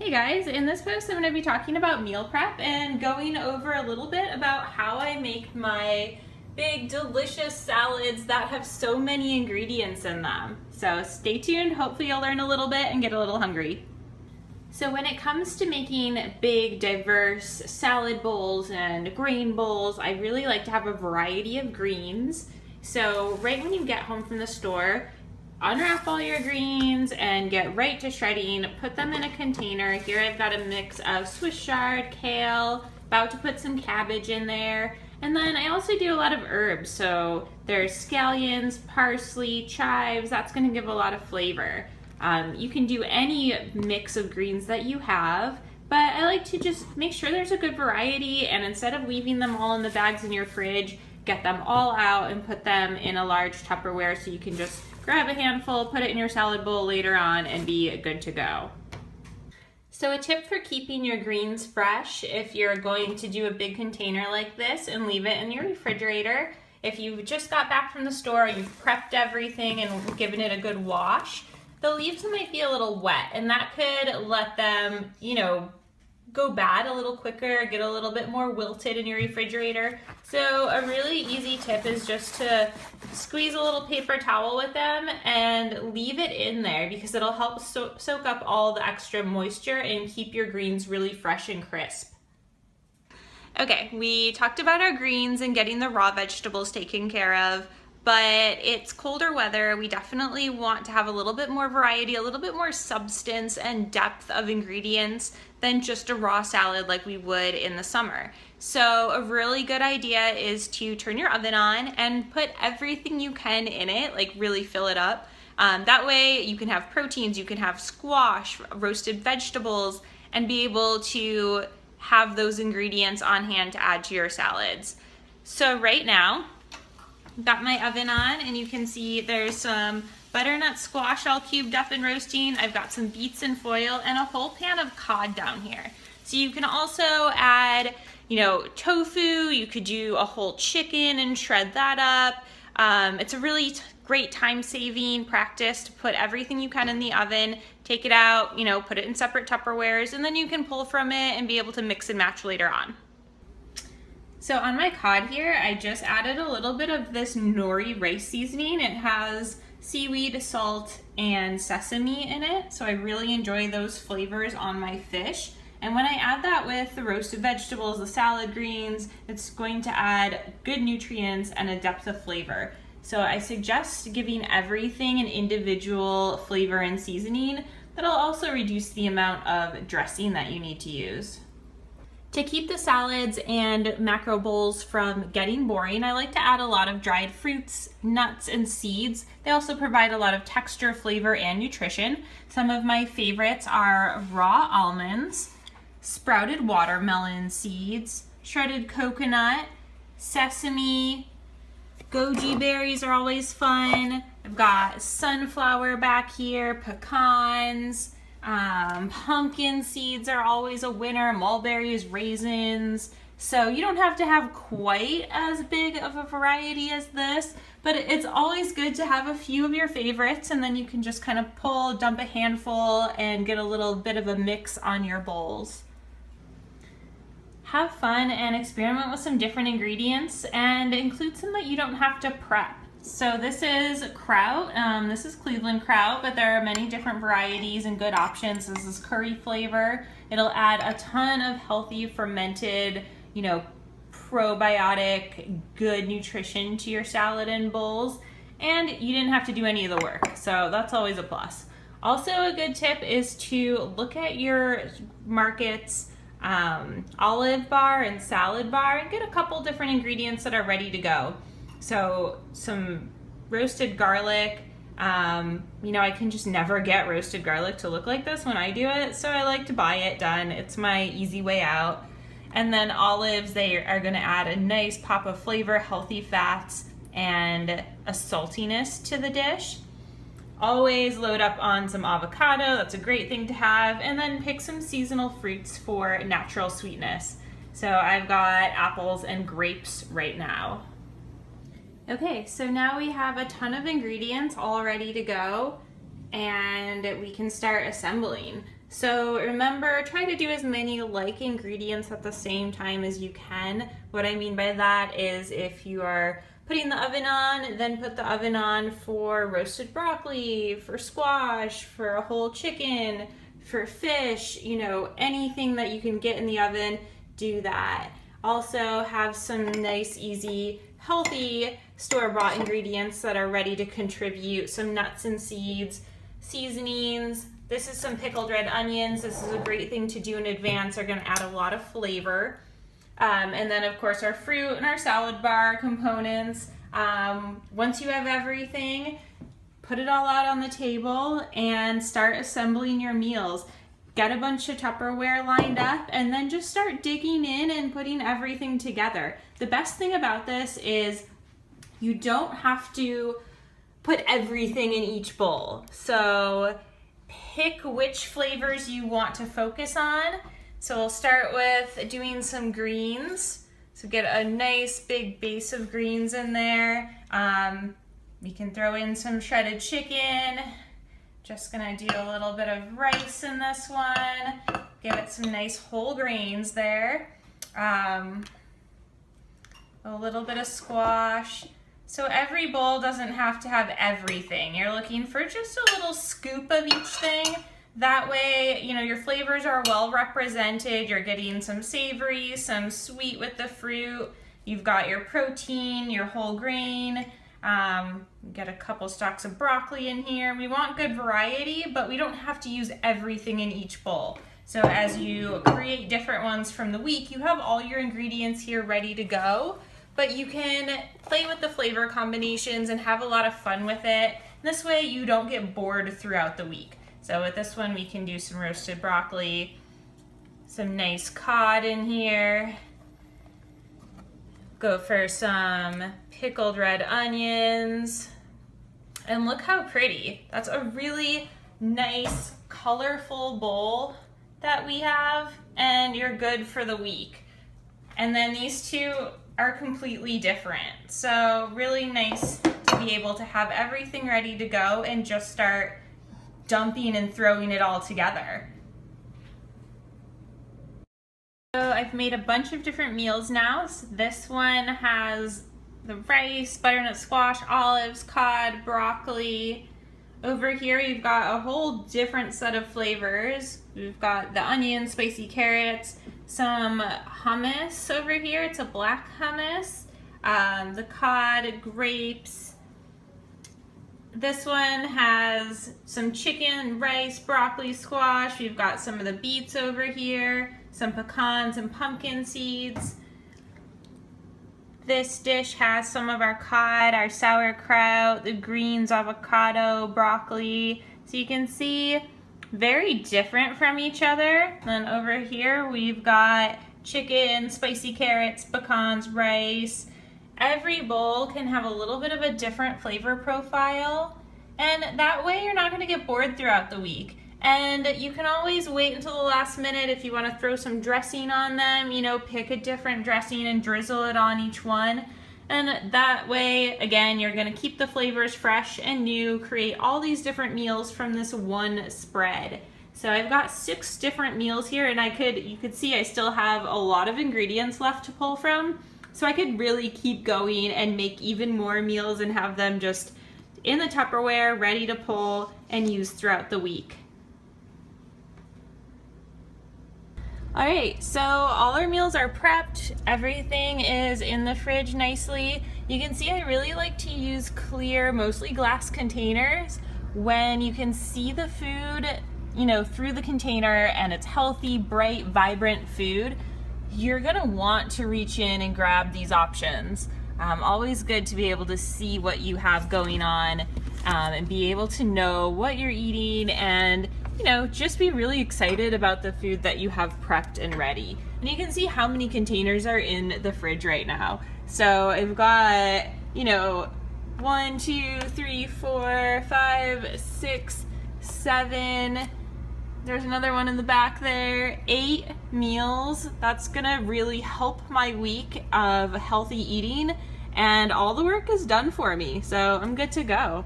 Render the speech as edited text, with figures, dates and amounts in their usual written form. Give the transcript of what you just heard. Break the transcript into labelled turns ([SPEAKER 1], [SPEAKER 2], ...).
[SPEAKER 1] Hey guys, in this post I'm going to be talking about meal prep and going over a little bit about how I make my big delicious salads that have so many ingredients in them. So stay tuned, hopefully you'll learn a little bit and get a little hungry. So when it comes to making big diverse salad bowls and grain bowls, I really like to have a variety of greens. So right when you get home from the store, unwrap all your greens and get right to shredding. Put them in a container. Here I've got a mix of Swiss chard, kale, about to put some cabbage in there. And then I also do a lot of herbs. So there's scallions, parsley, chives. That's going to give a lot of flavor. You can do any mix of greens that you have, but I like to just make sure there's a good variety, and instead of leaving them all in the bags in your fridge, get them all out and put them in a large Tupperware so you can just grab a handful, put it in your salad bowl later on, and be good to go. So a tip for keeping your greens fresh, if you're going to do a big container like this and leave it in your refrigerator, if you just got back from the store, you've prepped everything and given it a good wash, the leaves might be a little wet, and that could let them, go bad a little quicker, get a little bit more wilted in your refrigerator. So a really easy tip is just to squeeze a little paper towel with them and leave it in there, because it'll help soak up all the extra moisture and keep your greens really fresh and crisp. Okay, we talked about our greens and getting the raw vegetables taken care of, but it's colder weather. We definitely want to have a little bit more variety, a little bit more substance and depth of ingredients than just a raw salad like we would in the summer. So a really good idea is to turn your oven on and put everything you can in it, like really fill it up. That way you can have proteins, you can have squash, roasted vegetables, and be able to have those ingredients on hand to add to your salads. So right now, got my oven on, and you can see there's some butternut squash all cubed up and roasting. I've got some beets in foil and a whole pan of cod down here. So you can also add, tofu. You could do a whole chicken and shred that up. It's a really great time-saving practice to put everything you can in the oven, take it out, put it in separate Tupperwares, and then you can pull from it and be able to mix and match later on. So on my cod here, I just added a little bit of this nori rice seasoning. It has seaweed, salt, and sesame in it, so I really enjoy those flavors on my fish. And when I add that with the roasted vegetables, the salad greens, it's going to add good nutrients and a depth of flavor. So I suggest giving everything an individual flavor and seasoning. That'll also reduce the amount of dressing that you need to use. To keep the salads and macro bowls from getting boring, I like to add a lot of dried fruits, nuts, and seeds. They also provide a lot of texture, flavor, and nutrition. Some of my favorites are raw almonds, sprouted watermelon seeds, shredded coconut, sesame, goji berries are always fun. I've got sunflower back here, pecans, pumpkin seeds are always a winner, mulberries, raisins. So you don't have to have quite as big of a variety as this, but it's always good to have a few of your favorites, and then you can just kind of dump a handful and get a little bit of a mix on your bowls. Have fun and experiment with some different ingredients, and include some that you don't have to prep. So this is kraut. This is Cleveland kraut, but there are many different varieties and good options. This is curry flavor. It'll add a ton of healthy, fermented, probiotic, good nutrition to your salad and bowls, and you didn't have to do any of the work. So that's always a plus. Also, a good tip is to look at your market's olive bar and salad bar and get a couple different ingredients that are ready to go. So some roasted garlic, I can just never get roasted garlic to look like this when I do it, so I like to buy it done. It's my easy way out. And then olives, they are gonna add a nice pop of flavor, healthy fats, and a saltiness to the dish. Always load up on some avocado, that's a great thing to have, and then pick some seasonal fruits for natural sweetness. So I've got apples and grapes right now. Okay, so now we have a ton of ingredients all ready to go, and we can start assembling. So remember, try to do as many like ingredients at the same time as you can. What I mean by that is if you are putting the oven on, then put the oven on for roasted broccoli, for squash, for a whole chicken, for fish, you know, anything that you can get in the oven, do that. Also have some nice, easy, healthy store-bought ingredients that are ready to contribute, some nuts and seeds, seasonings. This is some pickled red onions. This is a great thing to do in advance. They're gonna add a lot of flavor. And then of course our fruit and our salad bar components. Once you have everything, put it all out on the table and start assembling your meals. Get a bunch of Tupperware lined up and then just start digging in and putting everything together. The best thing about this is you don't have to put everything in each bowl. So pick which flavors you want to focus on. So we'll start with doing some greens. So get a nice big base of greens in there. We can throw in some shredded chicken. Just gonna do a little bit of rice in this one. Give it some nice whole grains there. A little bit of squash. So every bowl doesn't have to have everything. You're looking for just a little scoop of each thing. That way, you know, your flavors are well represented. You're getting some savory, some sweet with the fruit. You've got your protein, your whole grain. Get a couple stalks of broccoli in here. We want good variety, but we don't have to use everything in each bowl. So as you create different ones from the week, you have all your ingredients here ready to go, but you can play with the flavor combinations and have a lot of fun with it. This way you don't get bored throughout the week. So with this one, we can do some roasted broccoli, some nice cod in here. Go for some pickled red onions. And look how pretty. That's a really nice, colorful bowl that we have, and you're good for the week. And then these two are completely different. So really nice to be able to have everything ready to go and just start dumping and throwing it all together. So I've made a bunch of different meals now. So this one has the rice, butternut squash, olives, cod, broccoli. Over here you've got a whole different set of flavors. We've got the onion, spicy carrots, some hummus over here. It's a black hummus. The cod, grapes. This one has some chicken, rice, broccoli, squash. We've got some of the beets over here, some pecans and pumpkin seeds. This dish has some of our cod, our sauerkraut, the greens, avocado, broccoli. So you can see very different from each other. Then over here we've got chicken, spicy carrots, pecans, rice. Every bowl can have a little bit of a different flavor profile, and that way you're not going to get bored throughout the week. And you can always wait until the last minute if you want to throw some dressing on them, you know, pick a different dressing and drizzle it on each one. And that way, again, you're going to keep the flavors fresh and new, create all these different meals from this one spread. So I've got 6 different meals here, and you could see I still have a lot of ingredients left to pull from. So I could really keep going and make even more meals and have them just in the Tupperware, ready to pull and use throughout the week. All right, so all our meals are prepped. Everything is in the fridge nicely. You can see I really like to use clear, mostly glass containers when you can see the food, you know, through the container, and it's healthy, bright, vibrant food. You're gonna want to reach in and grab these options. Always good to be able to see what you have going on and be able to know what you're eating, and you know, just be really excited about the food that you have prepped and ready. And you can see how many containers are in the fridge right now. So I've got, you know, 1, 2, 3, 4, 5, 6, 7. There's another one in the back there. 8 meals. That's gonna really help my week of healthy eating, and all the work is done for me, so I'm good to go.